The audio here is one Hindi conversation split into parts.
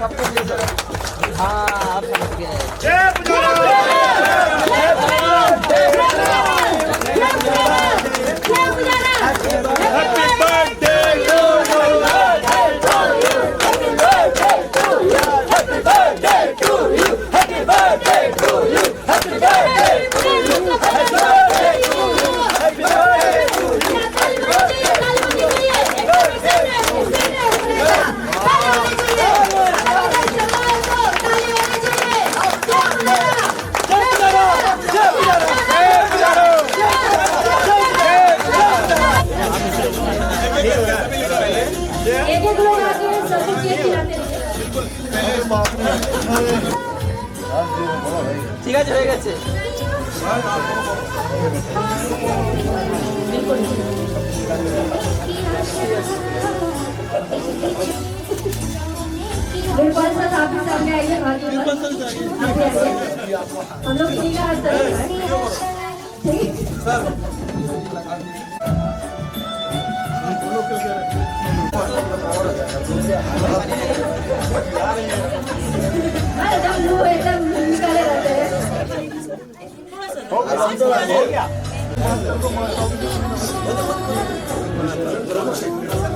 हाँ आप समझ गए। ঠিক আছে হয়ে গেছে। हम लोग ठीक है एकदम निकाले रहते हैं।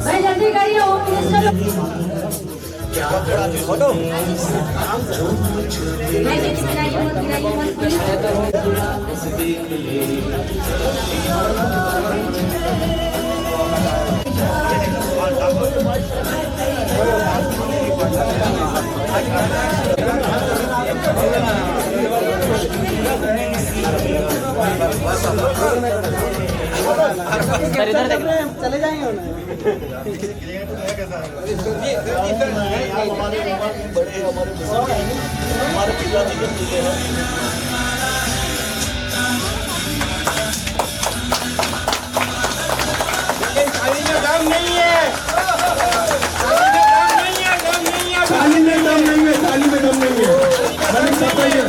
भाई जल्दी करिए होम मिनिस्टर फोटो इधर देख चले जाएंगे हमारे पिताजी के मिले हैं। थाली में दम नहीं है, थाली में दम नहीं है, थाली में दम नहीं है।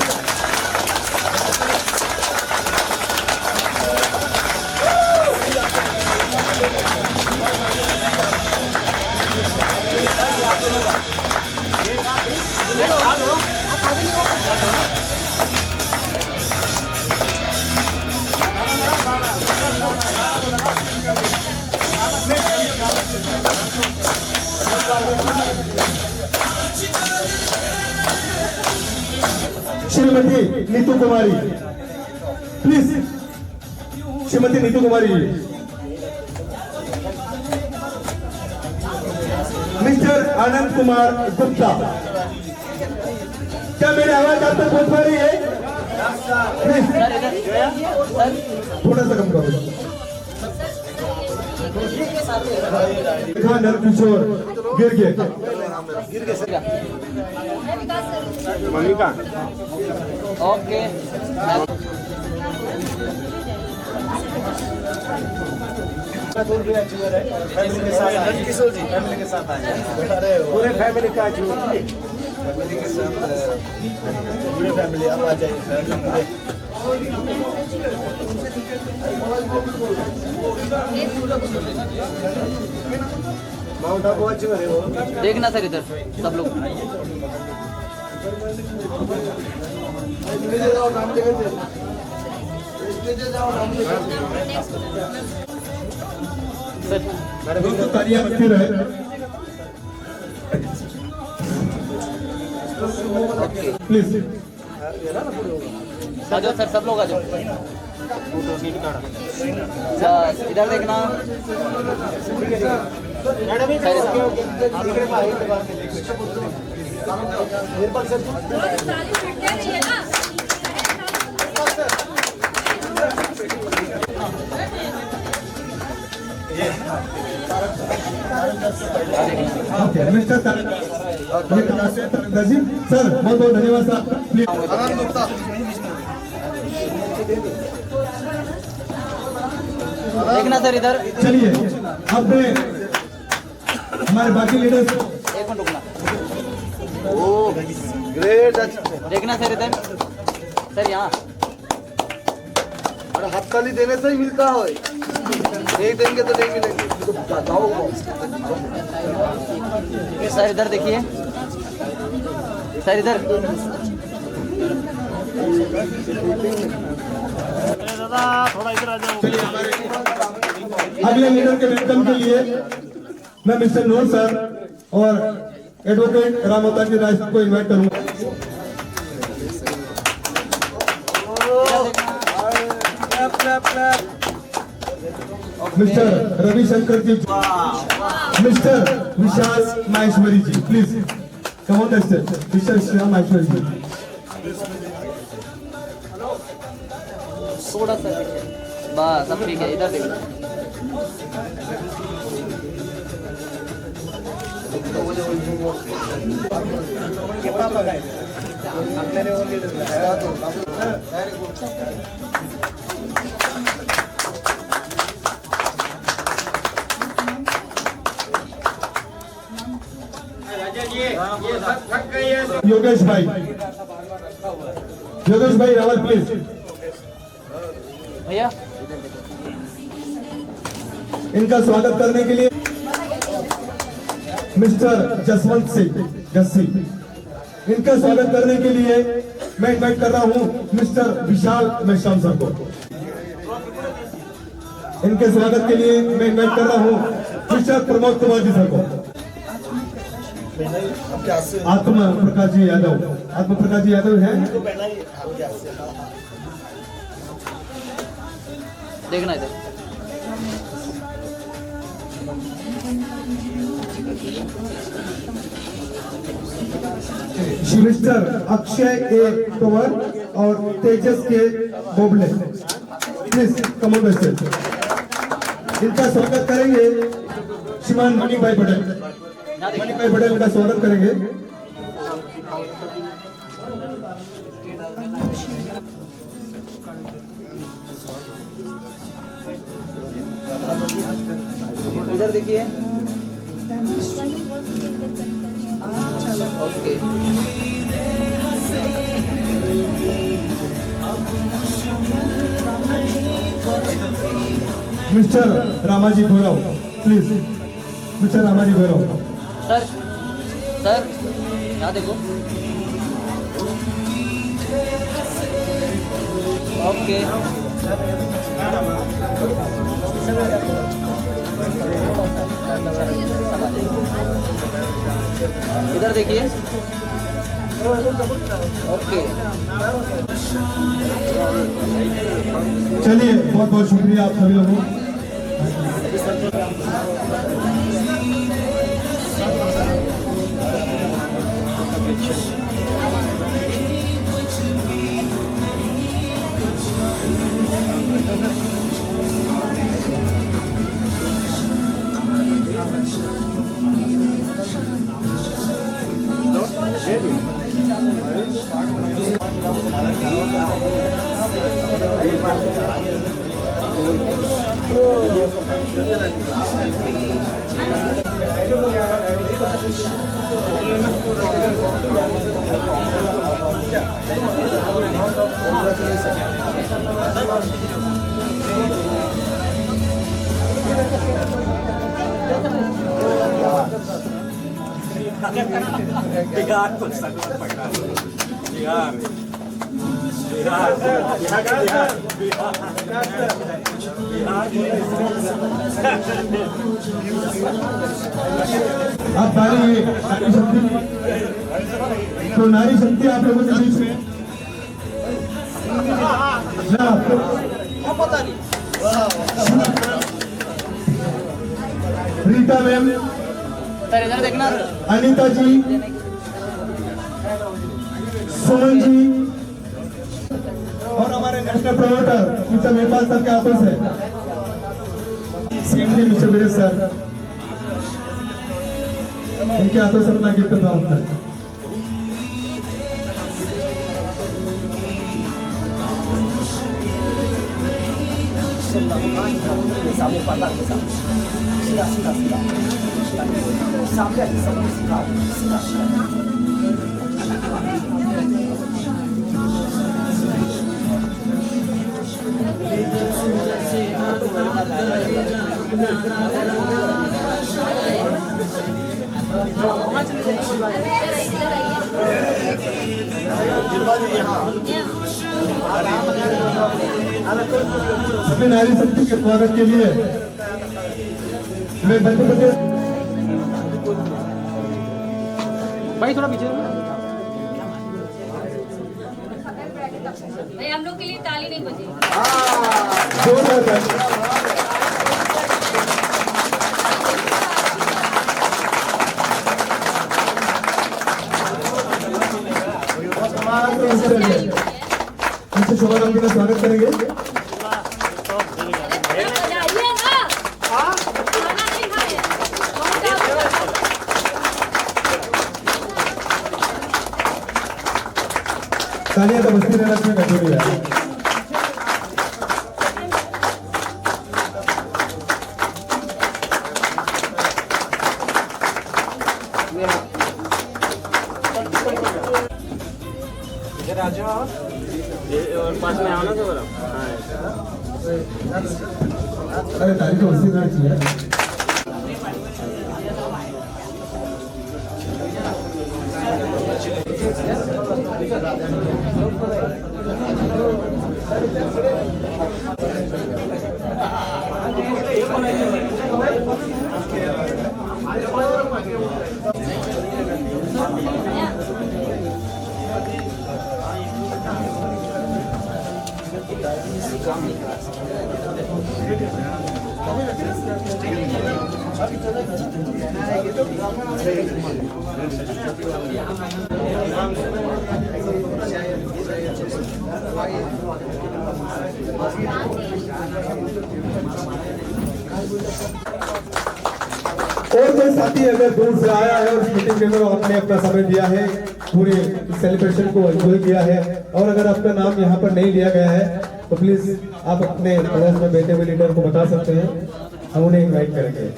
श्रीमती नीतू कुमारी, प्लीज श्रीमती नीतू कुमारी। मिस्टर आनंद कुमार गुप्ता, क्या मेरी आवाज आप तक पहुंच पा रही है? थोड़ा सा कम करो। नर किशोर गिर गए। मम्मी का ओके फैमिली के साथ किशोर जी फैमिली के साथ आए, पूरे फैमिली का फैमिली के साथ पूरे फैमिली आप आ जाइए। माउंट आबू अच्छे हो देखना सर इधर सब लोग दोस्तों तालियां बजती रहे। प्लीज आ जाओ सर, सब लोग आ जाओ। इधर देखना मिस्टर सर बहुत बहुत धन्यवाद सर। देखना सर इधर। चलिए अब हमारे बाकी लीडर्स एक मिनट रुकना। ओ ग्रेट। देखना सर इधर, सर यहाँ हाथ ताली देने से ही मिलता है, नहीं देंगे तो नहीं मिलेंगे। सर इधर देखिए। सर इधर अगले लीडर के वेलकम के लिए मैं मिस्टर नूर सर और एडवोकेट रामोताजी राय सर को इनवाइट करूंगा। Mister Ravishankar ji, mister Vishal Maheshwari ji, please come on the stage. Mister Vishal Maheshwari ji, थोड़ा सा पीछे। बस अब ठीक है, इधर देखो। योगेश भाई रावल प्लीज। भैया इनका स्वागत करने के लिए मिस्टर जसवंत सिंह जस्सी, इनका स्वागत करने के लिए मैं इनवाइट कर रहा हूं मिस्टर विशाल मेश्राम सर को। इनके स्वागत के लिए मैं इनवाइट कर रहा हूं मिस्टर प्रमोद कुमार जी सर को। आत्मा प्रकाश जी यादव हैं। देखना इधर। मिस्टर अक्षय ए तोमर और Tejas K Bobale, please come on the stage. इनका स्वागत करेंगे श्रीमान मणि भाई पटेल इनका स्वागत करेंगे। इधर देखिए। Okay mister Ramaji Bhairav, please mister Ramaji Bhairav. Sir यहाँ देखो। ओके इधर देखिए। ओके चलिए, बहुत बहुत शुक्रिया आप सभी लोगों। आप नारी शक्ति, तो नारी शक्ति आप लोगों के बीच में रीता मैम, सर इधर देखना। अनीता जी, सुमन जी और हमारे national promoter mister Nepal sir के हाथों से सीएम जी मिस्टर वीरेश सर, इनके हाथों से अपना गिफ्ट था उनका। अपने नारी शक्ति के स्वागत के लिए मैं मध्य प्रदेश भाई थोड़ा पीछे भाई हम लोग के लिए ताली नहीं बजी। शुभारंभ का स्वागत करेंगे। बजाइए ना, खाना नहीं खाए। तालियां तो बस्ती रहना चाहिए कटोरी है। और पास में आओ ना तो अरे ताली तो बस्ती रहना चाहिए। और कोई साथी अगर दूर से आया है और मीटिंग के अंदर आपने अपना समय दिया है, पूरे सेलिब्रेशन को एंजॉय किया है, और अगर आपका नाम यहाँ पर नहीं लिया गया है तो प्लीज आप अपने पड़ोस में बैठे हुए लीडर को बता सकते हैं, हम उन्हें इनवाइट करेंगे।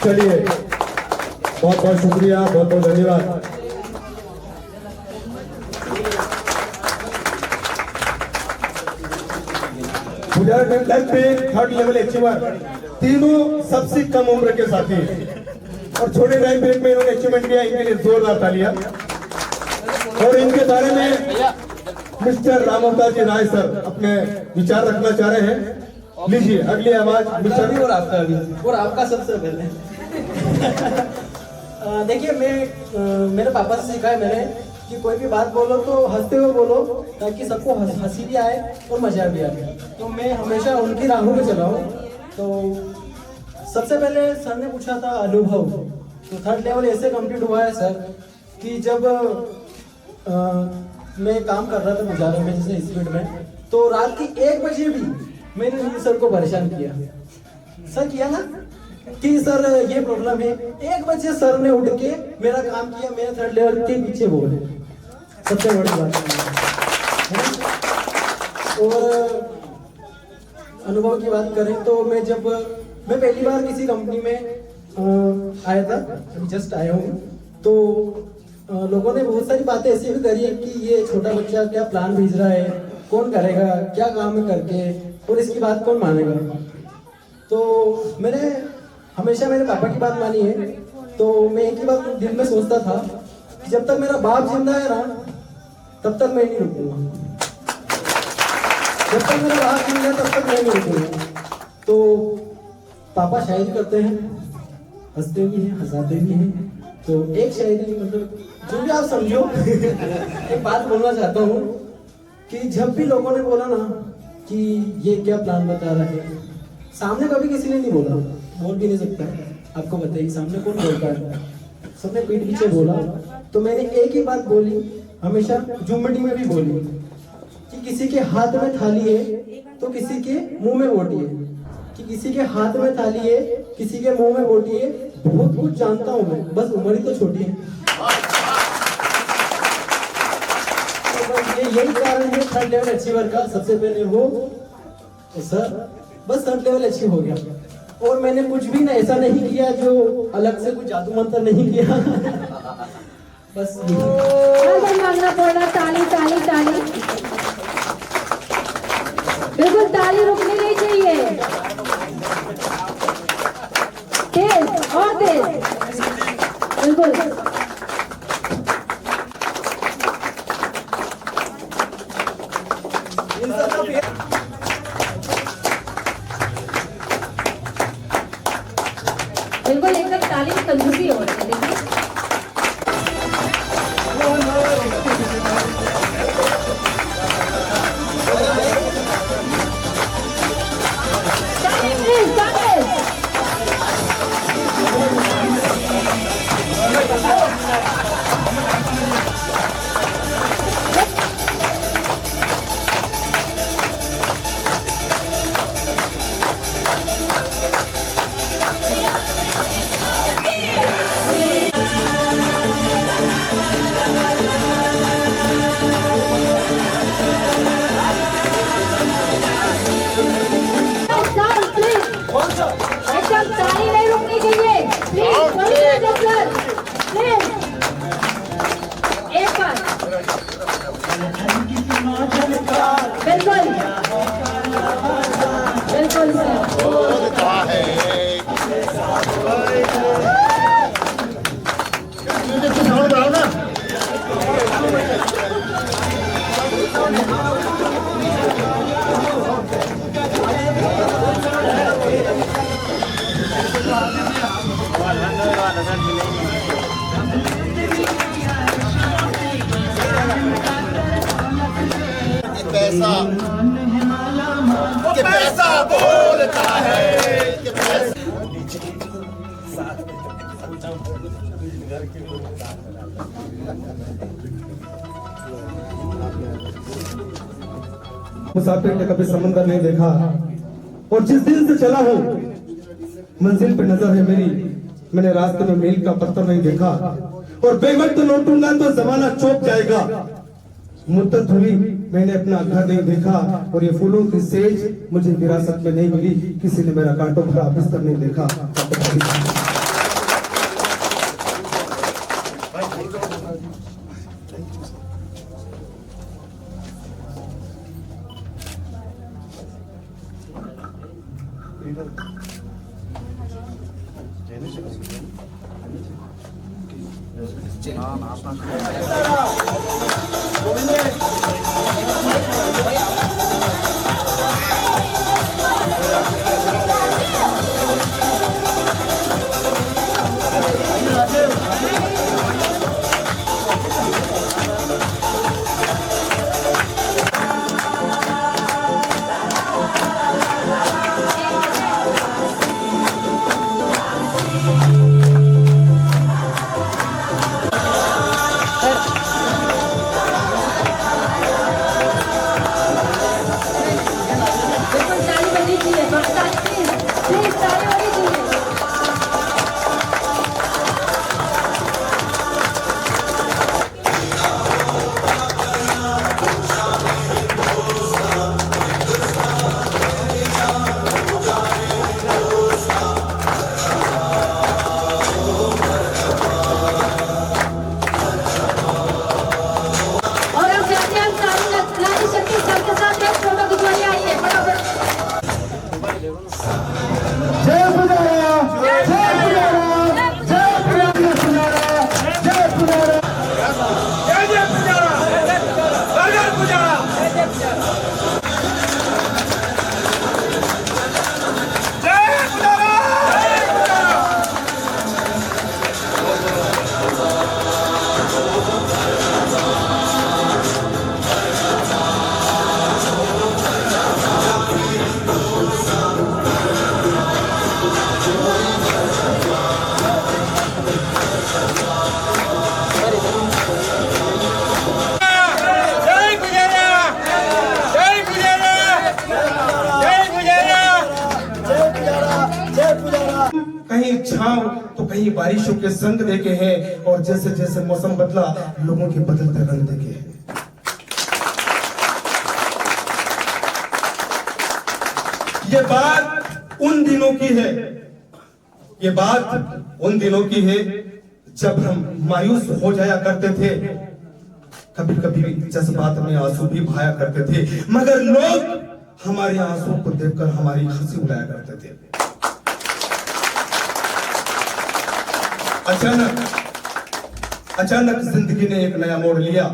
चलिए, बहुत बहुत शुक्रिया, बहुत बहुत धन्यवाद। थर्ड लेवल अचीवर तीनों सबसे कम उम्र के साथी और छोटे टाइम पीरियड में इन्होंने अचीवमेंट किया, इनके लिए जोरदार तालियां। और इनके बारे में मिस्टर राम अवतार जी राय सर अपने विचार रखना चाह रहे हैं। लीजिए अगली आवाज मिस्टर और आपका भी और आपका सबसे पहले देखिए, मैं मेरे पापा से सीखा है मैंने कि कोई भी बात बोलो तो हंसते हुए बोलो ताकि सबको हंसी भी आए और मजा भी आए। तो मैं हमेशा उनकी राहों में चला हूँ। तो सबसे पहले सर ने पूछा था अनुभव, तो थर्ड लेवल ऐसे कंप्लीट हुआ है सर कि जब मैं काम कर रहा था गुजारा में जैसे स्पीड में, तो रात की 1 बजे भी मैंने सर को परेशान किया। सर किया ना कि सर ये प्रॉब्लम है, 1 बजे सर ने उठ के मेरा काम किया, मेरे थर्ड लेवल के पीछे बोले, सबसे बड़ी बात है। और अनुभव की बात करें तो मैं पहली बार किसी कंपनी में आया था, अभी जस्ट आया हूँ, तो लोगों ने बहुत सारी बातें ऐसी भी करी है कि ये छोटा बच्चा क्या प्लान भेज रहा है, कौन करेगा, क्या काम है करके, और इसकी बात कौन मानेगा। तो मैंने हमेशा मेरे पापा की बात मानी है। तो मैं एक ही बात दिल में सोचता था कि जब तक मेरा बाप जिंदा है ना तब तक मैं नहीं रुकूंगा, जब तक मेरा बाप जिंदा है तब तक मैं नहीं रुकूंगा। तो पापा शायरी करते हैं, हंसते भी हैं, हंसाते भी हैं। तो एक शायरी मतलब जो भी आप समझो एक बात बोलना चाहता हूँ कि जब भी लोगों ने बोला ना कि ये क्या प्लान बता रहा है, सामने कभी किसी ने नहीं बोला, बोल भी नहीं सकता, आपको बताइए सामने कौन बोलता है, सबने पीठ पीछे बोला। तो मैंने एक ही बात बोली, हमेशा जुम्मटी में भी बोली कि किसी के हाथ में थाली है तो किसी के मुंह में रोटी है, कि कि किसी के हाथ में थाली है, किसी के मुंह में बोटी है, बहुत कुछ जानता हूँ मैं, बस उम्र ही तो छोटी है। तो बस यही कारण है थर्ड लेवल अचीवर का। सबसे पहले वो तो सर बस थर्ड लेवल अचीव हो गया, और मैंने कुछ भी ना ऐसा नहीं किया जो अलग से कुछ जादू मंत्र नहीं किया। बस ताली मांगना पड़ा, ताली ताली ताली, बिल्कुल ताली रुकनी नहीं चाहिए, तेज और तेज, बिल्कुल। बिल्कुल एकदम ताली की कंजूसी हो रही है, देखिए। Please, Daniel. एकदम ताली नहीं रुकनी चाहिए, प्लीज प्लीज। एक बार बिल्कुल बिल्कुल सर। पैसा कि पैसा बोलता है कि पैसा मुसाफिर ने कभी समंदर नहीं देखा, और जिस दिन से चला हूँ मंजिल पे नजर है मेरी, मैंने रास्ते में मील का पत्थर नहीं देखा, और बेवक्त लौटूंगा तो जमाना चौक जाएगा। मुद्दत हुई मैंने अपना घर नहीं देखा, और ये फूलों की सेज मुझे विरासत में नहीं मिली, किसी ने मेरा कांटों भरा बिस्तर नहीं देखा। तो कहीं बारिशों के संग देखे हैं, और जैसे जैसे मौसम बदला लोगों के बदलते रंग देखे हैं। ये बात उन दिनों की है, ये बात उन दिनों की है जब हम मायूस हो जाया करते थे, कभी कभी जज्बात में आंसू भी बहाया करते थे, मगर लोग हमारे आंसुओं को देखकर हमारी हंसी उड़ाया करते थे। अचानक जिंदगी ने एक नया मोड़ लिया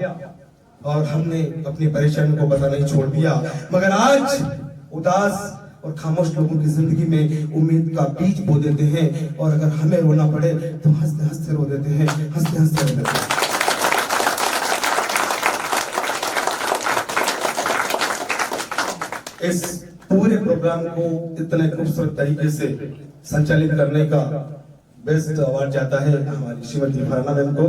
और हमने अपनी परेशानी को बताना ही छोड़ दिया। मगर आज उदास और खामोश लोगों की जिंदगी में उम्मीद का बीज बो देते हैं, और अगर हमें रोना पड़े तो हंसते हंसते रो देते हैं, हंसते हंसते रो देते हैं। इस पूरे प्रोग्राम को इतने खूबसूरत तरीके से संचालित करने का बेस्ट अवार्ड जाता है हमारी श्रीमती फरहाना मैम को।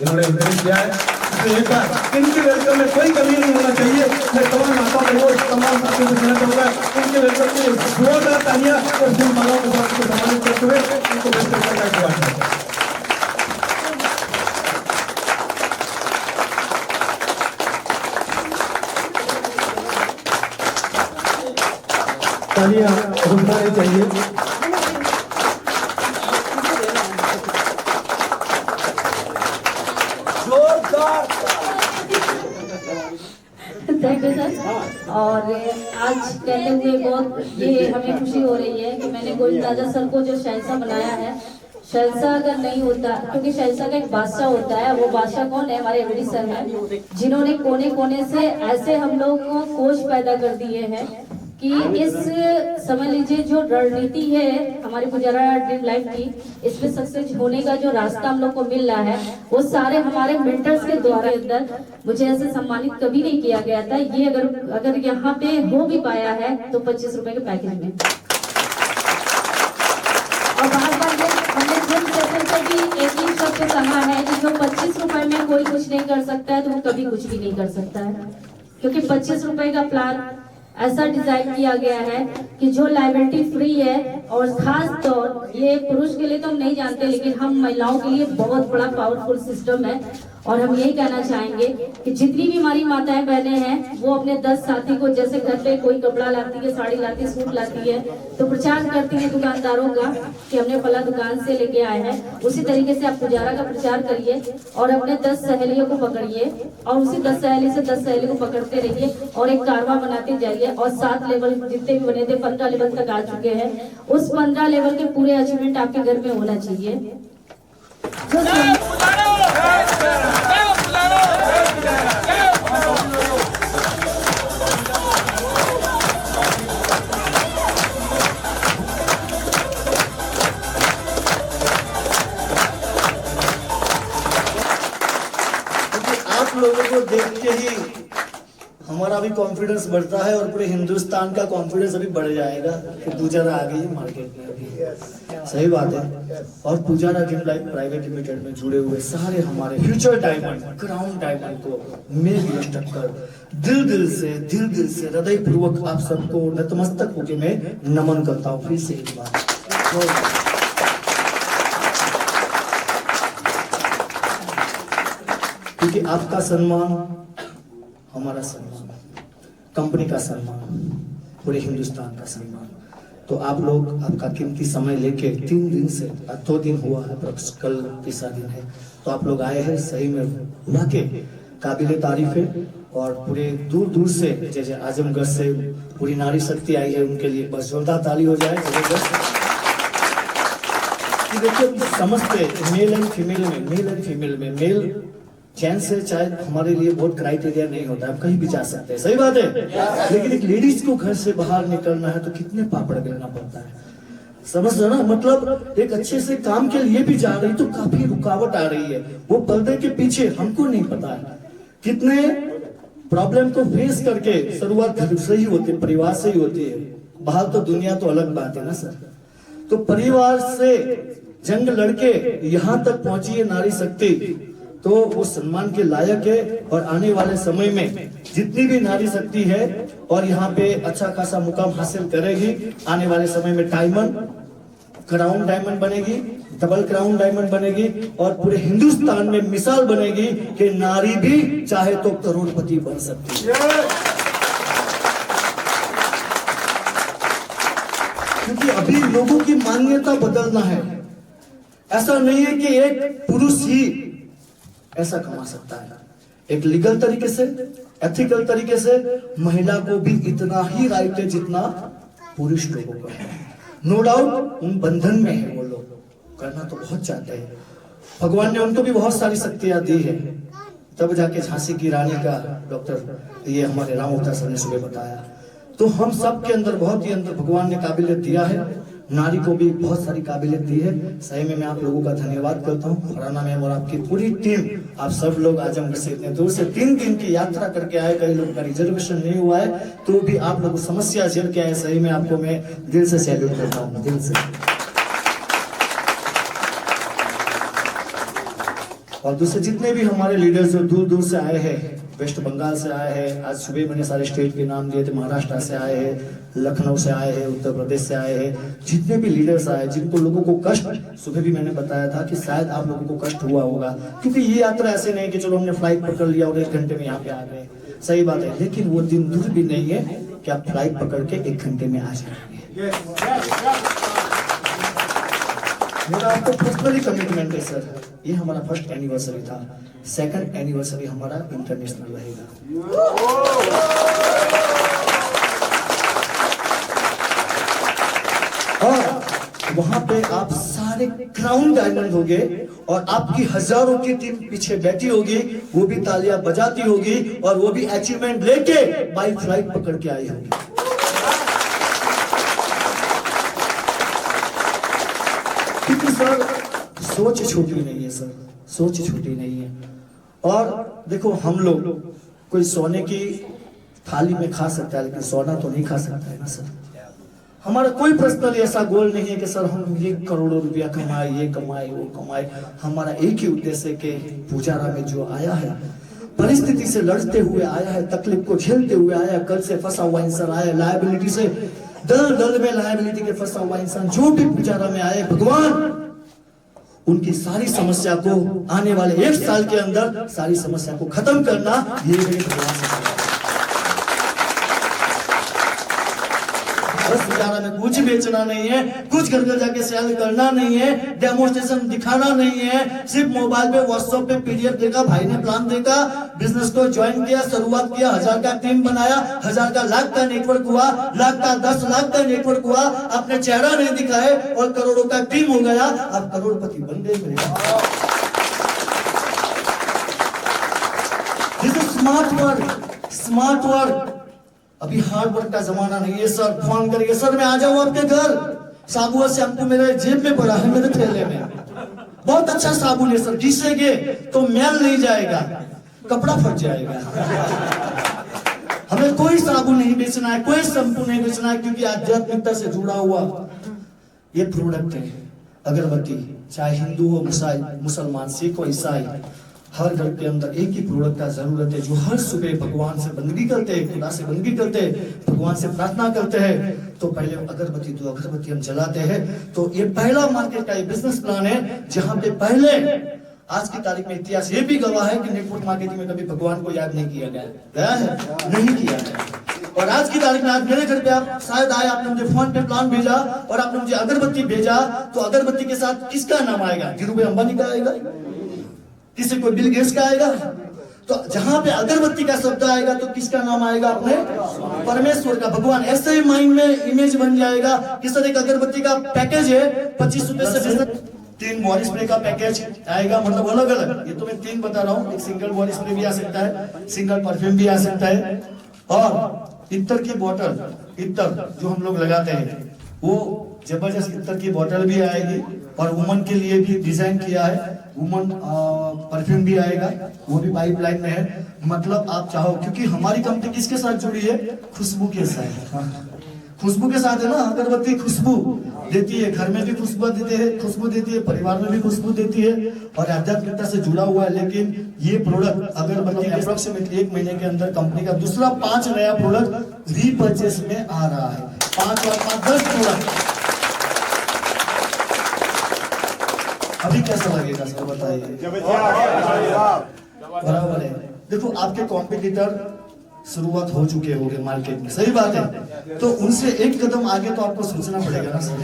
इन्होंने इंकरेज किया है, तो एक बार इनके वेलकम में कोई कमी नहीं होना चाहिए। मैं तमाम माताओं को, तमाम साथियों को कहना चाहूंगा, इनके वेलकम में जोरदार तालियां और फूलमालाओं के साथ उनको सम्मानित करते हुए इनको वेलकम करना चाहिए। तालियां रुकना नहीं चाहिए। Thank you sir. और आज कहते हुए बहुत ये हमें खुशी हो रही है कि मैंने गोविंदाजा सर को जो शहंशाह बनाया है, शहंशाह अगर नहीं होता, क्योंकि शहंशाह का एक बादशाह होता है, वो बादशाह कौन है? हमारे एमडी सर हैं, जिन्होंने कोने कोने से ऐसे हम लोग को कोच पैदा कर दिए हैं कि इस समझ लीजिए जो रणनीति है हमारी पुजारा ड्रीम लाइफ की, इसमें सक्सेस होने का जो रास्ता हम लोग को मिल रहा है, वो सारे हमारे मेंटर्स के द्वारा। अंदर मुझे ऐसे सम्मानित कभी नहीं किया गया था। ये अगर यहाँ पे हो भी पाया है तो 25 रुपए के पैकेज में। और बार हमने खुद से भी एक ही शब्द कहा है कि जो 25 रुपए में कोई कुछ नहीं कर सकता है तो वो कभी कुछ भी नहीं कर सकता है, क्योंकि 25 रुपए का प्लान ऐसा डिजाइन किया गया है कि जो लाइबिलिटी फ्री है, और खास तौर ये पुरुष के लिए तो हम नहीं जानते, लेकिन हम महिलाओं के लिए बहुत बड़ा पावरफुल सिस्टम है। और हम यही कहना चाहेंगे कि जितनी भी हमारी माताएं बहनें हैं वो अपने 10 साथी को, जैसे घर पे कोई कपड़ा लाती है, साड़ी लाती है, सूट लाती है, तो प्रचार करती है दुकानदारों का कि हमने फला दुकान से लेके आए हैं, उसी तरीके से आप पुजारा का प्रचार करिए और अपने 10 सहेलियों को पकड़िए और उसी 10 सहेली से 10 सहेली को पकड़ते रहिए और एक कारवा बनाते जाइए। और 7 लेवल जितने भी बने थे, 15 लेवल तक आ चुके हैं, उस 15 लेवल के पूरे अचीवमेंट आपके घर में होना चाहिए। आप लोगों को देख के ही हमारा भी कॉन्फिडेंस बढ़ता है और पूरे हिंदुस्तान का कॉन्फिडेंस अभी बढ़ जाएगा कि पुजारा आ गई है मार्केट में अभी। सही बात है। और Pujara dream life private limited में जुड़े हुए सारे हमारे फ्यूचर डायमंड, क्राउन डायमंड को मैं भी कर दिल से हृदय पूर्वक आप सबको नतमस्तक होकर मैं नमन करता हूँ फिर से एक बार। क्योंकि आपका सम्मान हमारा सम्मान, कंपनी का सम्मान, पूरे हिंदुस्तान का सम्मान। तो आप लोग आपका कीमती समय लेके 3 दिन से 2 दिन हुआ है, कल तीसरा दिन है, तो आप लोग आए हैं, सही में वाकई काबिले तारीफ है। और पूरे दूर दूर से जैसे आजमगढ़ से पूरी नारी शक्ति आई है, उनके लिए बस जोरदार ताली हो जाए। देखिए समझते मेल एंड फीमेल में मेल चैन से चाहे हमारे लिए बहुत क्राइटेरिया नहीं होता है, हम कहीं भी जा सकते हैं, सही बात है। लेकिन एक लेडीज को घर से बाहर निकलना है तो कितने पापड़ बेलना पड़ता है, समझ रहे ना। मतलब एक अच्छे से काम के लिए भी जा रही तो काफी रुकावट आ रही है, वो पर्दे के पीछे हमको नहीं पता है कितने प्रॉब्लम को फेस करके शुरुआत घर से ही होती है, परिवार से ही होती है। बाहर तो दुनिया तो अलग बात है ना सर। तो परिवार से जंग लड़के यहाँ तक पहुंची है नारी शक्ति, तो वो सम्मान के लायक है। और आने वाले समय में जितनी भी नारी शक्ति है और यहाँ पे अच्छा खासा मुकाम हासिल करेगी, आने वाले समय में डायमंड, क्राउन डायमंड बनेगी, डबल क्राउन डायमंड बनेगी और पूरे हिंदुस्तान में मिसाल बनेगी कि नारी भी चाहे तो करोड़पति बन सकती है। क्योंकि अभी लोगों की मान्यता बदलना है। ऐसा नहीं है कि एक पुरुष ही ऐसा कमा सकता है। एक लीगल तरीके से, एथिकल तरीके से महिला को भी इतना ही राइट है जितना पुरुष लोगों को है। नो डाउट उन बंधन में है, वो लोग करना तो बहुत चाहते हैं। भगवान ने उनको भी बहुत सारी शक्तियां दी है, तब जाके झांसी की रानी का डॉक्टर ये हमारे राम अवतार सर ने सुबह बताया। तो हम सब के अंदर बहुत ही अंदर भगवान ने काबिलियत दिया है, नारी को भी बहुत सारी काबिलियत दी है। सही में मैं आप लोगों का धन्यवाद करता हूँ। फरहाना मैम और आपकी पूरी टीम, आप सब लोग आजमगढ़ से इतने दूर से 3 दिन की यात्रा करके आए, कई लोगों का रिजर्वेशन नहीं हुआ है तो भी आप लोग समस्या झेल के आए। सही में आपको मैं दिल से सैल्यूट करता हूँ, दिल से। और दूसरे जितने भी हमारे लीडर्स जो दूर दूर से आए हैं, वेस्ट बंगाल से आए हैं, आज सुबह मैंने सारे स्टेट के नाम दिए थे, महाराष्ट्र से आए हैं, लखनऊ से आए हैं, उत्तर प्रदेश से आए हैं, जितने भी लीडर्स आए, जिनको लोगों को कष्ट, सुबह भी मैंने बताया था कि शायद आप लोगों को कष्ट हुआ होगा, क्योंकि ये यात्रा ऐसे नहीं कि चलो हमने फ्लाइट पकड़ लिया और 1 घंटे में यहाँ पे आ गए। सही बात है, लेकिन वो दिन दूर भी नहीं है कि आप फ्लाइट पकड़ के 1 घंटे में आ जाएंगे। मेरा आपको पर्सनली कमिटमेंट है सर, ये हमारा फर्स्ट एनिवर्सरी था, 2nd एनिवर्सरी हमारा इंटरनेशनल रहेगा। और वहां पे आप सारे क्राउन डायमंड होगे और आपकी हजारों की टीम पीछे बैठी होगी, वो भी तालियां बजाती होगी और वो भी अचीवमेंट लेके बाई फ्लाइट पकड़ के आई होगी। क्योंकि सर सोच छोटी नहीं है सर, सोच छोटी नहीं है। और देखो हम लोग कोई सोने की थाली में खा सकता है, लेकिन सोना तो नहीं खा सकता है ना सर। हमारा कोई पर्सनली ऐसा गोल नहीं है कि सर हम ये करोड़ों रुपया कमाए, ये कमाए, वो कमाए। हमारा एक ही उद्देश्य है कि पुजारा में जो आया है, परिस्थिति से लड़ते हुए आया है, तकलीफ को झेलते हुए आया है, कल से फंसा हुआ इंसान आया, लायबिलिटी से दल में लायबिलिटी के फंसा हुआ इंसान जो भी पुजारा में आए, भगवान उनकी सारी समस्या को आने वाले 1 साल के अंदर सारी समस्या को खत्म करना, ये मेरे भगवान से बस। पुजारा में कुछ बेचना नहीं है, कुछ घर घर जाके सेल करना नहीं है, डेमोस्ट्रेशन दिखाना नहीं है, सिर्फ मोबाइल पे व्हाट्सएप पे पीडीएफ देखा, भाई ने प्लान देखा, बिजनेस को ज्वाइन किया, शुरुआत किया, 1000 का टीम बनाया, 1000 का लाख का नेटवर्क हुआ, लाख का 10 लाख का नेटवर्क हुआ, अपने चेहरा नहीं दिखाए और करोड़ों का टीम हो गया, अब करोड़पति बन गए मेरे। This is smart work, smart work. अभी हार्ड वर्क का जमाना नहीं है सर। फोन करेंगे सर मैं आ जाऊं आपके घर, साबुन और शैम्पू मेरे जेब में पड़ा है, मेरे थैले में, बहुत अच्छा साबुन है सर, घिसेंगे तो मैल नहीं जाएगा, कपड़ा फट जाएगा। हमें कोई साबुन नहीं बेचना है, कोई शैम्पू नहीं बेचना है, क्योंकि आध्यात्मिकता से जुड़ा हुआ ये प्रोडक्ट है। अगरबत्ती, चाहे हिंदू हो, मुसलमान, सिख हो, ईसाई, हर घर के अंदर एक ही प्रोडक्ट का जरूरत है, जो हर सुबह भगवान से बंदगी करते हैं, खुदा से बंदगी करते हैं, भगवान से प्रार्थना करते हैं, तो पहले अगरबत्ती, तो अगरबत्ती हम जलाते हैं। तो ये पहला मार्केट का बिजनेस प्लान है, जहां पे पहले आज की तारीख में इतिहास ये भी गवाह है कि नेटवर्क मार्केटिंग में कभी भगवान को याद नहीं किया गया है, नहीं किया गया। और आज की तारीख में आज मेरे घर पे आप शायद आए, आपने मुझे फोन पे प्लान भेजा और आपने मुझे अगरबत्ती भेजा, तो अगरबत्ती के साथ किसका नाम आएगा? धीरूभाई अंबानी का आएगा, किसी को बिल गेट्स का आएगा। तो जहां पे अगरबत्ती का शब्द आएगा तो किसका नाम आएगा? अपने परमेश्वर का, भगवान। ऐसे ही माइंड में इमेज बन जाएगा कि सर एक अगरबत्ती का पैकेज है 25 रुपए से 3 बॉडी स्प्रे का पैकेज आएगा, मतलब अलग अलग। ये तो मैं 3 बता रहा हूँ, एक सिंगल बॉडी स्प्रे भी आ सकता है, सिंगल परफ्यूम भी आ सकता है, और इत्तर की बोतल, इत्तर जो हम लोग लगाते हैं वो जबरदस्त इत्तर की बोतल भी आएगी, और वुमन के लिए भी डिजाइन किया है, वुमन परफ्यूम भी आएगा, वो भी पाइपलाइन में है। मतलब आप चाहो, क्योंकि हमारी कंपनी किसके साथ जुड़ी है? खुशबू के साथ। खुशबू के साथ है ना, अगरबत्ती खुशबू देती है, घर में भी खुशबू देती है, खुशबू देती है, परिवार में भी खुशबू देती है, और आध्यात्मिकता से जुड़ा हुआ है। लेकिन ये प्रोडक्ट अगरबत्ती अप्रोक्सीमेटली 1 महीने के अंदर कंपनी का दूसरा 5 नया प्रोडक्ट रीपर्चेस में आ रहा है, 5 और 5 10 प्रोडक्ट। अभी कैसा लगेगा सर बताइए। बराबर है। देखो आपके कॉम्पिटिटर शुरुआत हो चुके होंगे मार्केट में, सही बात है, तो उनसे एक कदम आगे तो आपको सोचना पड़ेगा ना सर।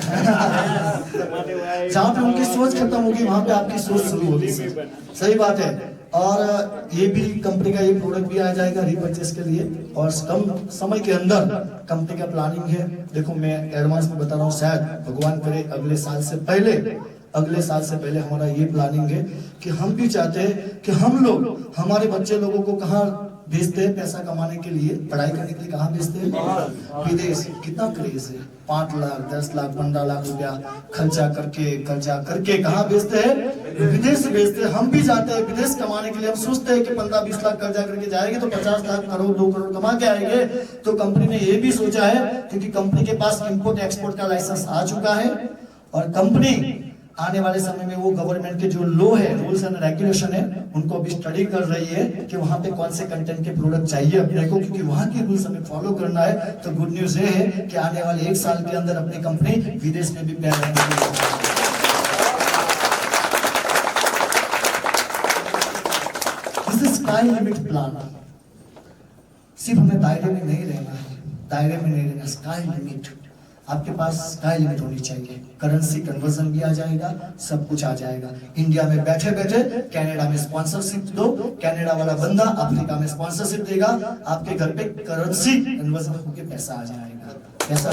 जहाँ पे उनकी सोच खत्म होगी वहां पे आपकी सोच शुरू होगी सर, सही बात है। और ये भी कंपनी का ये प्रोडक्ट भी आ जाएगा रीपर्चेस के लिए, और कम समय के अंदर कंपनी का प्लानिंग है। देखो मैं एडवांस में बता रहा हूँ, शायद भगवान करे अगले साल से पहले हमारा ये प्लानिंग है कि हम भी चाहते हैं कि हम लोग हमारे बच्चे लोगों को कहाँ भेजते हैं पैसा कमाने के लिए, पढ़ाई करने के लिए कहाँ भेजते हैं? विदेश। कितना क्रेज है, 5 लाख 10 लाख 15 लाख रुपया खर्चा करके कहाँ भेजते हैं? विदेश भेजते हैं। हम भी जाते हैं विदेश कमाने के लिए, हम सोचते हैं कि 15-20 लाख कर्जा करके जाएंगे तो 50 लाख करोड़ 2 करोड़ कमा के आएंगे। तो कंपनी ने ये भी सोचा है, क्योंकि कंपनी के पास इंपोर्ट एक्सपोर्ट का लाइसेंस आ चुका है, और कंपनी आने वाले समय में वो गवर्नमेंट के जो लॉ है, रूल्स एंड रेगुलेशन है, उनको अभी स्टडी कर रही है कि वहां पे कौन से कंटेंट के प्रोडक्ट चाहिए अपने को, क्योंकि वहां के रूल्स हमें फॉलो करना है। तो गुड न्यूज ये है कि आने वाले 1 साल के अंदर अपनी कंपनी विदेश में भी पैर स्काई लिमिट प्लान। सिर्फ हमें दायरे में नहीं रहना, स्काई लिमिट। आपके पास स्काई लिमिट होनी चाहिए, करेंसी कन्वर्जन भी आ जाएगा, सब कुछ आ जाएगा। इंडिया में बैठे बैठे कनाडा में स्पॉन्सरशिप दो, कनाडा वाला बंदा अफ्रीका में स्पॉन्सरशिप देगा, आपके घर पे करेंसी कन्वर्जन होके पैसा आ जाएगा। पैसा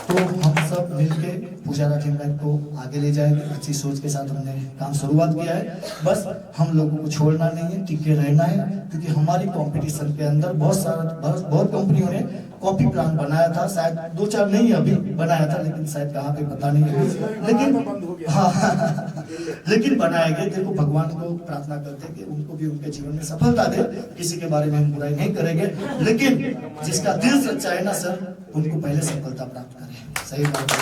तो हम सब मिलके पुजारा टीम लाइफ को आगे ले जाएंगे। अच्छी सोच के साथ हमने काम शुरुआत किया है। बस हम लोगों को छोड़ना नहीं है, टिके रहना है, क्योंकि हमारी कंपटीशन के अंदर बहुत कंपनियों ने कॉपी प्लान बनाया था, शायद 2-4 नहीं अभी बनाया था, लेकिन शायद कहाँ पे पता नहीं है, लेकिन हाँ लेकिन बनाए गए। देखो भगवान को प्रार्थना करते कि उनको भी उनके जीवन में सफलता दे, किसी के बारे में हम बुराई नहीं करेंगे, लेकिन जिसका दिल सच्चा है ना सर, उनको पहले सफलता प्राप्त करें। सही बात है।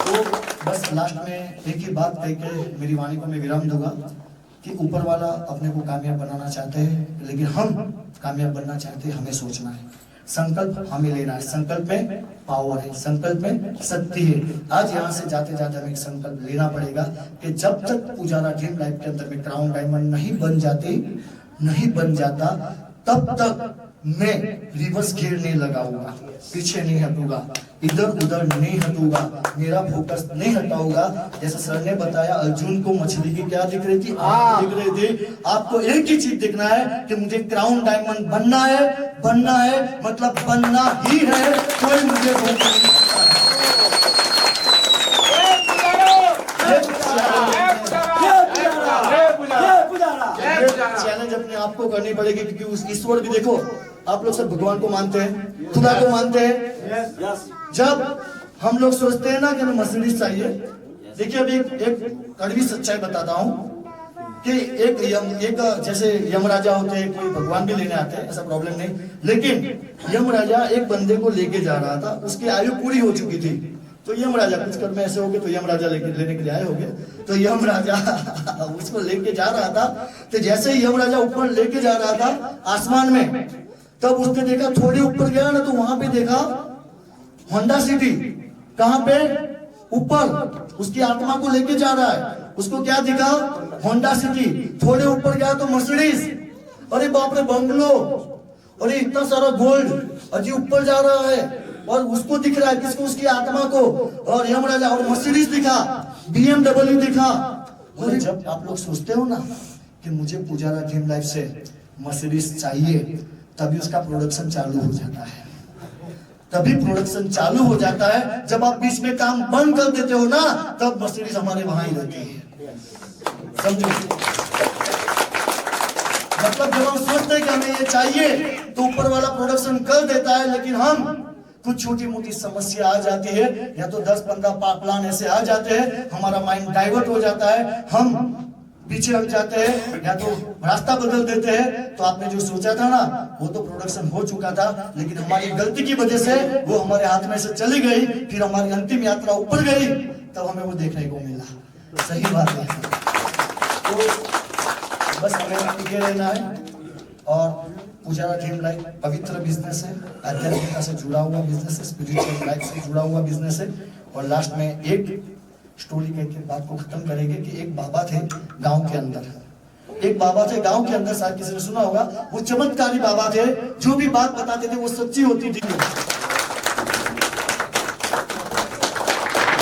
तो बस लास्ट में एक ही बात कह के मेरी वाणी को मैं विराम दूंगा कि ऊपर वाला अपने को कामयाब बनाना चाहते हैं, लेकिन हम कामयाब बनना चाहते हैं। हमें सोचना है, संकल्प हमें लेना है, संकल्प में पावर है, संकल्प में शक्ति है। आज यहाँ से जाते जाते हमें एक संकल्प लेना पड़ेगा कि जब तक पुजारा ड्रीम लाइफ के अंदर में क्राउन डायमंड नहीं बन जाता, तब तक मैं रिवर्स गियर नहीं लगाऊंगा, पीछे नहीं हटूंगा, इधर उधर नहीं हटूंगा, मेरा फोकस नहीं हटाऊंगा। जैसे सर ने बताया, अर्जुन को मछली की क्या दिख रही थी? आंख दिख रही थी। आपको एक ही चीज दिखना है कि मुझे क्राउन डायमंड बनना है, मतलब बनना ही है, कोई मुझे रोक नहीं सकता है। चैलेंज अपने आप को करनी पड़ेगी, क्योंकि उस ईश्वर भी देखो, आप लोग सब भगवान को मानते हैं, खुदा को मानते हैं। जब हम लोग सोचते हैं ना कि हमें मर्सिडीज चाहिए, देखिए अभी एक कड़वी सच्चाई बताता हूँ कि एक जैसे यमराजा होते हैं, कोई भगवान भी लेने आते हैं, ऐसा प्रॉब्लम नहीं, लेकिन यमराजा एक बंदे को लेके जा रहा था, उसकी आयु पूरी हो चुकी थी, तो यमराजा कुछ कर्म ऐसे हो गए, तो यमराजा लेने के लिए आए होंगे, तो यमराजा उसको लेके जा रहा था। तो जैसे ही यमराजा ऊपर लेके जा रहा था आसमान में, तब उसने देखा, थोड़ी ऊपर गया ना, तो वहां पे देखा होंडा सिटी। कहां पे? ऊपर। उसकी आत्मा को लेके जा रहा है, उसको क्या दिखा? Honda city. थोड़े ऊपर गया तो मर्सिडीज। अरे बाप रे, बंगलो, अरे इतना सारा गोल्ड, अजी ऊपर जा रहा है, और उसको दिख रहा है, किसको? उसकी आत्मा को। और यमराजा, और मर्सिडीज दिखा, BMW दिखा। और जब आप लोग सोचते हो ना कि मुझे पुजारा ड्रीम लाइफ से मर्सिडीज चाहिए, तभी उसका प्रोडक्शन चालू हो जाता है। तभी प्रोडक्शन चालू हो जाता है। जब आप बीच में काम बंद कर देते हो ना, तब मर्सिडीज हमारे वहां ही रहती है। समझो, मतलब जब हम सोचते हैं कि हमें ये चाहिए, तो ऊपर वाला प्रोडक्शन कर देता है, लेकिन हम कुछ छोटी मोटी समस्या आ जाती है, या तो 10-15 प्लान ऐसे आ जाते हैं, हमारा माइंड डाइवर्ट हो जाता है, हम पीछे हट जाते हैं, या तो रास्ता बदल देते हैं। तो आपने जो सोचा था ना, वो तो प्रोडक्शन हो चुका था, लेकिन हमारी गलती की वजह से वो हमारे हाथ में से चली गई, फिर हमारी अंतिम यात्रा ऊपर गई, तब हमें वो देखने को मिला। सही बात है। तो बस हमें टिके रहना है, और पुजारा ड्रीम लाइफ पवित्र बिजनेस है, आध्यात्मिकता से जुड़ा हुआ बिजनेस है, स्पिरिचुअल लाइफ से जुड़ा हुआ बिजनेस है। और लास्ट में एक स्टोरी कह के बात को खत्म करेंगे कि एक बाबा थे गांव के अंदर, एक बाबा थे गांव के अंदर, शायद किसी ने सुना होगा। वो चमत्कारी बाबा थे, जो भी बात बताते थे वो सच्ची होती थी।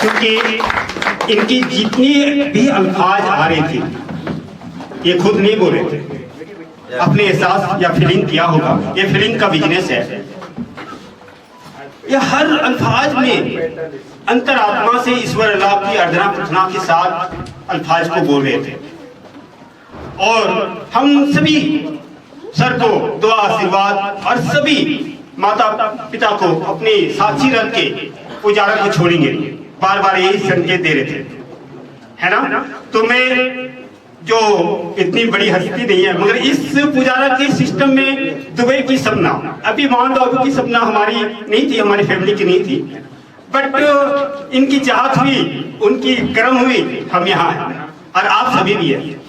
क्योंकि इनकी जितनी भी अल्फाज आ रहे थे ये खुद नहीं बोल रहे थे, अपने एहसास या फीलिंग किया होगा। ये फीलिंग का बिजनेस है। ये हर अल्फाज में अंतरात्मा से ईश्वर अल्लाह की अर्चना प्रार्थना के साथ अल्फाज को बोल रहे थे। और हम सभी सर को दुआ आशीर्वाद और सभी माता पिता को अपने साथी रख के पुजारा को छोड़ेंगे, बार बार यही संकेत दे रहे थे, है ना। तो मैं जो इतनी बड़ी हस्ती नहीं है, मगर इस पुजारा के सिस्टम में दुबई की सपना, अभी माउंट आबू की सपना हमारी नहीं थी, हमारी फैमिली की नहीं थी, बट इनकी चाहत हुई, उनकी कर्म हुई, हम यहाँ हैं और आप सभी भी हैं।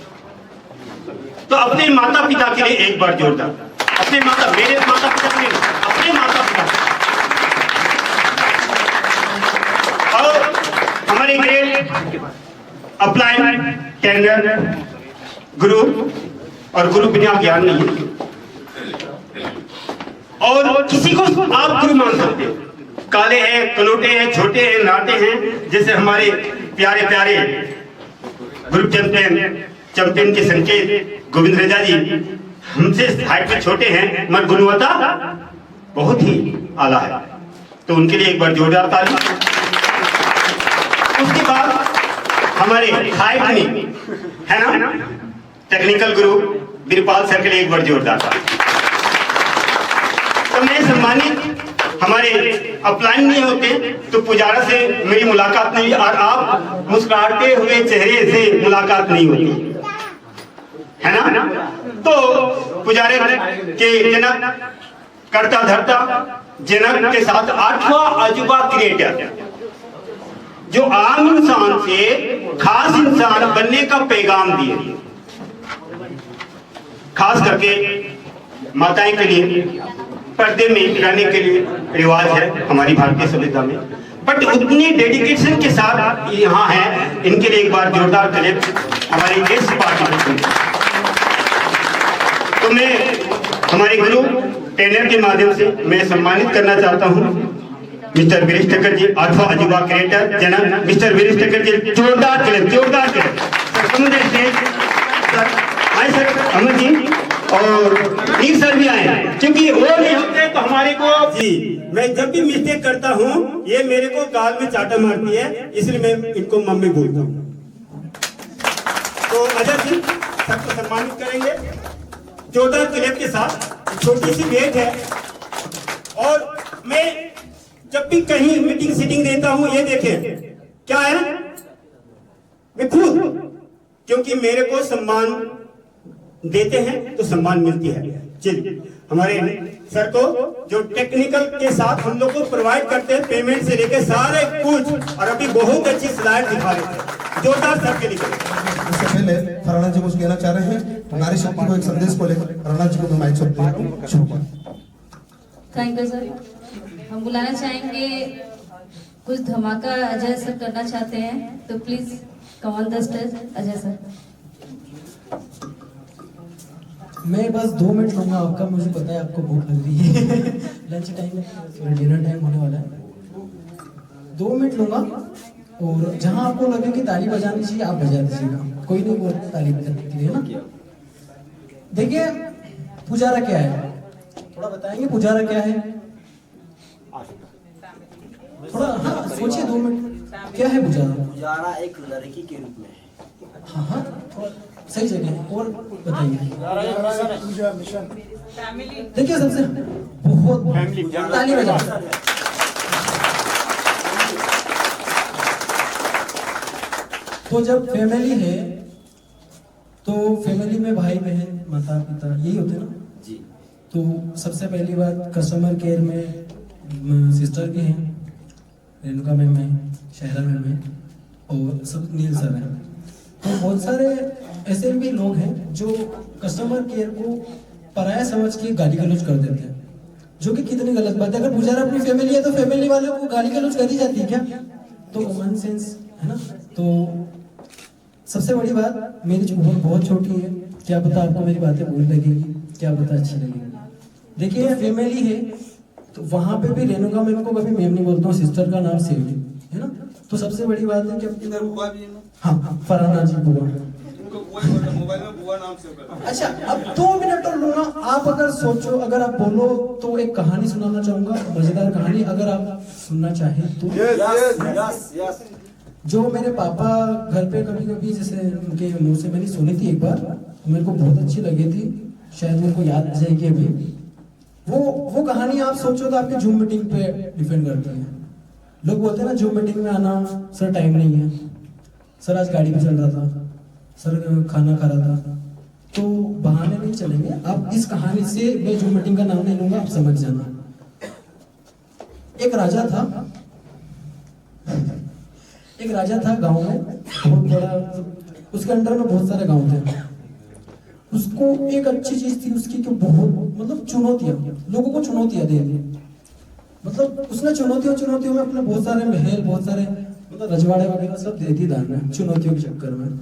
तो अपने माता पिता के लिए एक बार जोरदार, अपने मेरे माता पिता के लिए, अपने माता पिता और हमारे ग्रेट अपलाइन टेंडर गुरु और गुरु बिना ज्ञान नहीं है। और किसी को आप गुरु मान सकते हो, काले हैं, कलोटे हैं, छोटे हैं, नाटे हैं, जैसे हमारे प्यारे प्यारे ग्रुप चैंपियन के संकेत गोविंद रेजा जी हमसे हाइट में छोटे हैं, मगर गुणवत्ता बहुत ही आला है, तो उनके लिए एक बार जोरदार ताली। उसके बाद हमारे हाइट में है ना टेक्निकल गुरु बीरपाल सर के लिए एक बार जोरदार ताली। तो मैं सम्मानित, हमारे अपलाइन नहीं होते तो पुजारा से मेरी मुलाकात नहीं, और आप मुस्कुराते हुए चेहरे से मुलाकात नहीं होती, है ना। तो पुजारे के जनक, करता धरता जनक के साथ 8वां अजूबा क्रिएटर, जो आम इंसान से खास इंसान बनने का पैगाम दिए, खास करके माताएं के लिए पर्दे में रहने के लिए रिवाज है हमारी भारतीय संविधान में, बट उतनी डेडिकेशन के साथ यहाँ है, इनके लिए एक बार जोरदार क्लैप हमारी देश पार्टी। तो मैं हमारे गुरु ट्रेनर के माध्यम से मैं सम्मानित करना चाहता हूँ मिस्टर वीरेश ठक्कर जी, 8वां अजूबा क्रिएटर जनक मिस्टर वीरेश ठक्कर जी, जोरदार क्लैप, जोरदार क्लैप। आए सर अमर जी और नीर सर भी आए, क्योंकि वो नहीं होते तो हमारे को जी, मैं जब भी मिस्टेक करता हूँ ये मेरे को गाल में चाटा मारती है, इसलिए मैं इनको मम्मी बोलता हूँ। तो अजय जी सबको सम्मानित करेंगे जोरदार क्लैप के साथ। छोटी सी भेंट है, और मैं जब भी कहीं मीटिंग सीटिंग देता हूँ, ये देखें क्या है, मैं खुद, क्योंकि मेरे को सम्मान देते हैं तो सम्मान मिलती है। चलिए हमारे सर को जो टेक्निकल के साथ हम लोग को प्रोवाइड करते हैं, पेमेंट से लेकर सारे कुछ, और अभी बहुत अच्छी स्लाइड दिखा रहे थे, जोरदार सर के लिए। इससे पहले राणा जी कुछ कहना चाह रहे हैं, नारी शक्ति को एक संदेश को लेकर राणा जी को माइक सौंपते हैं, शुरू करें। Thank you sir. हम बुलाना चाहेंगे, कुछ धमाका अजय सर करना चाहते हैं, तो please come on the stage Ajay sir. मैं बस 2 मिनट लूंगा आपका, मुझे पता है आपको भूख लग रही है लंच टाइम है, डिनर टाइम होने वाला है। 2 मिनट लूंगा, और जहां आपको लगे कि ताली बजानी चाहिए आप बजा दीजिएगा, कोई नहीं बोलता ताली बजाने के लिए ना। देखिए पुजारा क्या है, थोड़ा बताएंगे पुजारा क्या है, थोड़ा हाँ सोचिए 2 मिनट, क्या है पुजारा? पुजारा एक लड़की के रूप में है। हाँ हाँ थोड़ा सही जगह है, और बताइए। देखिए सबसे बहुत ताली बजा। तो जब फैमिली है तो फैमिली में भाई बहन माता पिता यही होते ना जी। तो सबसे पहली बात कस्टमर केयर में सिस्टर भी हैं, रेणुका मैम है, शहरा मैम है, और सब नील सर हैं। तो बहुत सारे ऐसे भी लोग हैं जो कस्टमर केयर को पराया समझ के गाली गलौज कर देते हैं, जो कि कितनी गलत बात है। अगर पुजारा अपनी फैमिली है तो फैमिली वालों को गाली गलौज कर ही जाती है क्या? तो कॉमन सेंस है ना। तो सबसे बड़ी बात, मेरी उम्र बहुत छोटी है, क्या पता आपको मेरी बातें बुरी लगेगी, क्या पता अच्छी लगेगी। देखिए फैमिली है तो वहां पे भी रेणुका मैम को कभी मैम नहीं बोलता हूँ, सिस्टर का नाम सेवी है ना। तो सबसे बड़ी बात है कि इधर बुआ भी है ना, हाँ फरहाना जी बुआ। उनको बुआ ही बोलते हैं, मोबाइल में बुआ नाम सेव करते हैं। अच्छा अब 2 मिनट और लो ना। आप अगर सोचो, अगर आप बोलो तो एक कहानी सुनाना चाहूंगा, मजेदार कहानी, अगर आप सुनना चाहें तो। Yes yes. जो मेरे पापा घर पे कभी कभी जैसे उनके मुंह से मैंने सुनी थी एक बार, मेरे को बहुत अच्छी लगी थी, शायद मेरे को याद आ जाएगी अभी। वो कहानी आप सोचो तो आपके जूम मीटिंग पे डिपेंड करती है। लोग बोलते हैं ना जूम मीटिंग में आना, सर टाइम नहीं है, सर आज गाड़ी पे चल रहा था, सर खाना खा रहा था। तो बहाने नहीं चलेंगे। आप इस कहानी से, मैं जूम मीटिंग का नाम नहीं लूंगा, आप समझ जाना। एक राजा था गांव में, बहुत बड़ा, उसके अंडर में बहुत सारे गांव थे। उसको एक अच्छी चीज थी उसकी कि बहुत मतलब चुनौतियां, लोगों को चुनौतियां दे दी। मतलब उसने चुनौतियों में अपने बहुत सारे महल, बहुत सारे मतलब रजवाड़े वगैरह सब दे दी दान में, चुनौतियों के चक्कर में।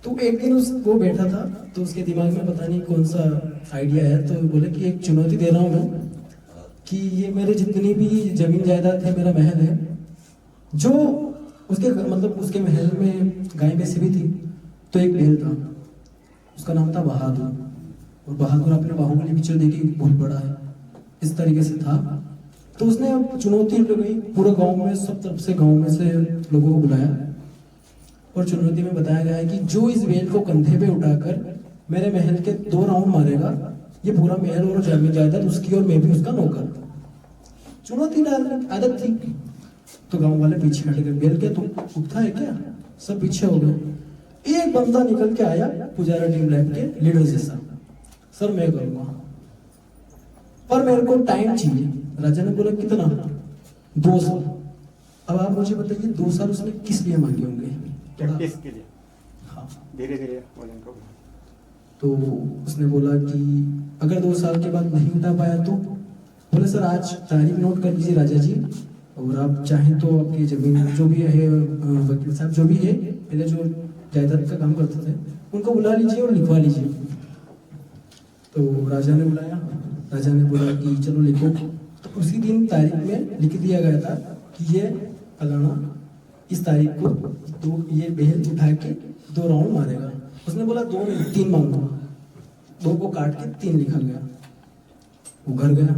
तो एक दिन वो बैठा था तो उसके दिमाग में पता नहीं कौन सा आइडिया है, तो बोले कि एक चुनौती दे रहा हूँ मैं कि ये मेरे जितनी भी जमीन जायदाद है, मेरा महल है, जो उसके मतलब उसके महल में गाय भैंसी भी थी। तो एक बैल था, उसका नाम था बहादुर, और बहादुर आपने बाहुबली पिक्चर देखी, बहुत बड़ा है, इस तरीके से था। तो उसने चुनौती लगाई पूरे गांव में, सब तरफ से गांव में से लोगों को बुलाया और चुनौती में बताया गया है कि जो इस बैल को कंधे पे उठाकर मेरे महल के 2 राउंड मारेगा, ये पूरा महल और जमीन जायदाद उसकी और मैं भी उसका नौकर। चुनौती डालने आदत थी। तो गांव वाले पीछे हट गए, बैल के तुम उठता है क्या, सब पीछे हो गए। एक बंदा निकल के आया पुजारा टीम लैब के लीडर जैसा, सर मैं करूंगा पर मेरे को टाइम चाहिए। राजा ने बोला कितना? 2 साल। अब आप मुझे बताइए 2 साल उसने किस लिए मांगे होंगे? प्रैक्टिस के लिए, हाँ। धीरे धीरे बोलेंगे। तो उसने बोला कि अगर 2 साल के बाद नहीं उठा पाया तो? बोले सर आज तारीख नोट कर लीजिए राजा जी, और आप चाहें तो आपकी जमीन जो भी है, वकील साहब जो भी है, पहले जो जायदाद का काम करते थे उनको बुला लीजिए और लिखवा लीजिए। तो राजा ने बुलाया, राजा ने बोला कि चलो लिखो। तो उसी दिन तारीख में लिख दिया गया था कि ये फलाना इस तारीख को तो ये बैल उठा के 2 राउंड मारेगा। उसने बोला 2 नहीं 3 मांगूंगा, 2 को काट के 3 लिखा गया। वो घर गया,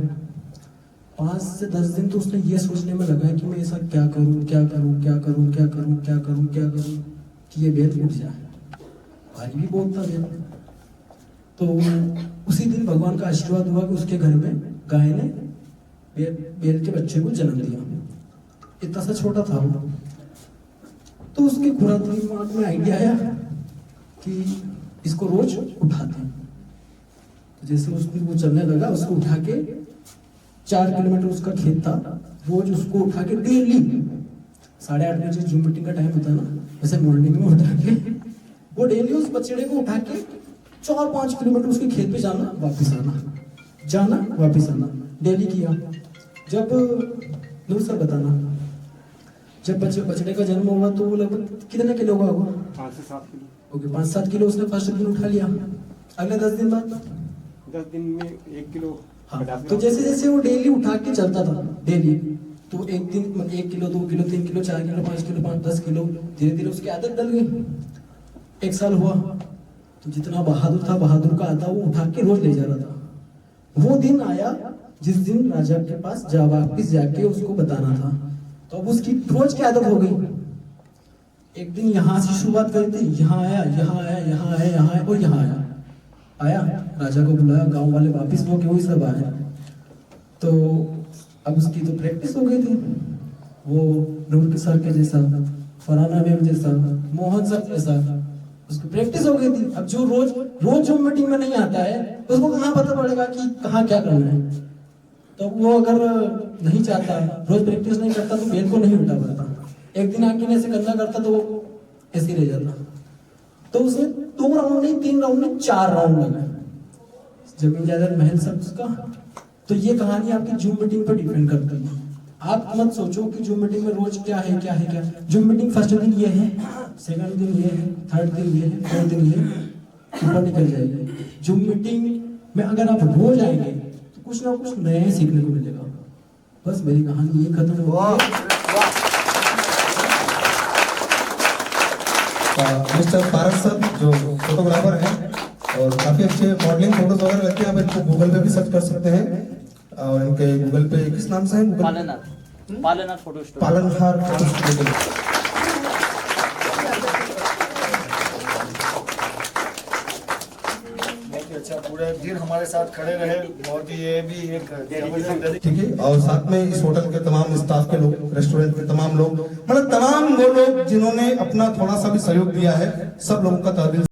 5 से 10 दिन तो उसने ये सोचने में लगा कि मैं ऐसा क्या करूं कि ये बैल उठ जाए। भारी भी बहुत था बैल। तो उसी दिन भगवान का आशीर्वाद हुआ कि उसके घर में गाय ने बैल के बच्चे को जन्म दिया। इतना सा छोटा था वो। तो उसके खुराक दिमाग में आइडिया आया कि इसको रोज उठाते हैं। तो जैसे वो चलने लगा, उसको उठा के 4 किलोमीटर उसका खेत था, रोज उसको उठा के डेली 8:30 बजे जूम मीटिंग का टाइम होता है ना, वैसे मॉर्निंग में उठा के वो डेली उस बछड़े को उठा के 4-5 किलोमीटर उसके खेत पे जाना वापस आना डेली किया। जब नूर सर बताना, जब बछड़े का जन्म हुआ तो वो लगभग कितने किलो का होगा? 5 से 7 किलो। ओके, 5-7 किलो उसने फर्स्ट दिन उठा लिया। अगले 10 दिन बाद 10 दिन में 1 किलो। हाँ, तो जैसे जैसे वो डेली उठा के चलता था डेली, तो एक दिन 1 kilo, 2 kilo, 3 kilo, 4 kilo, 5 kilo, 10 kilo, धीरे धीरे उसकी आदत डल गई। 1 साल हुआ तो जितना बहादुर था, बहादुर का आता वो उठा के रोज ले जा रहा था। वो दिन आया जिस दिन राजा के पास वापिस जाके उसको बताना था, तो अब उसकी रोज की आदत हो गई। एक दिन यहाँ से शुरुआत करी थी, यहाँ आया और यहाँ आया, राजा को बुलाया, गांव वाले वापिस हो के वही सब आए। तो अब उसकी तो प्रैक्टिस हो गई थी, वो नूर सर के जैसा, फरहाना मैम जैसा, मोहन सर जैसा, उसकी प्रैक्टिस हो गई थी। अब जो रोज जो मीटिंग में नहीं आता है उसको कहाँ पता पड़ेगा कि कहाँ क्या करना है। तो वो अगर नहीं चाहता, रोज प्रैक्टिस नहीं करता तो बैल को नहीं उठा पाता। एक दिन आके ऐसे करना करता तो वो ऐसे रह जाता। तो उसने 2 राउंड नहीं, 3 राउंड नहीं, 4 राउंड लगाए। जमीन जायदाद महल सब उसका। तो ये कहानी आपकी जूम मीटिंग पर डिपेंड करती है। आप मत सोचो कि जूम मीटिंग में रोज क्या है क्या है क्या। जूम मीटिंग फर्स्ट दिन ये है, सेकंड दिन ये है, थर्ड दिन ये है, फोर्थ दिन ये ऊपर निकल जाएगी। जूम मीटिंग में अगर आप रोज आएंगे तो कुछ ना कुछ नया सीखने को मिलेगा। बस मेरी कहानी ये खत्म हो गई। मिस्टर पारस सर जो फोटोग्राफर हैं और काफी अच्छे मॉडलिंग फोटोज वगैरह लगते हैं, आप इनको गूगल पे भी सर्च कर सकते हैं। और इनके गूगल पे किस नाम से है? पालनहार फोटो स्टूडियो। पालनहार फोटो स्टूडियो। अच्छा, पूरे दिन हमारे साथ खड़े रहे, बहुत ही ये भी एक ठीक है। और साथ में इस होटल के तमाम स्टाफ के लोग, रेस्टोरेंट के तमाम लोग, मतलब तमाम वो लोग जिन्होंने अपना थोड़ा सा भी सहयोग दिया है, सब लोगों का तहे दिल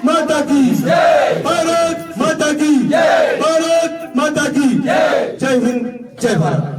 माता की भारत माता की भारत माता की जय हिंद जय भारत।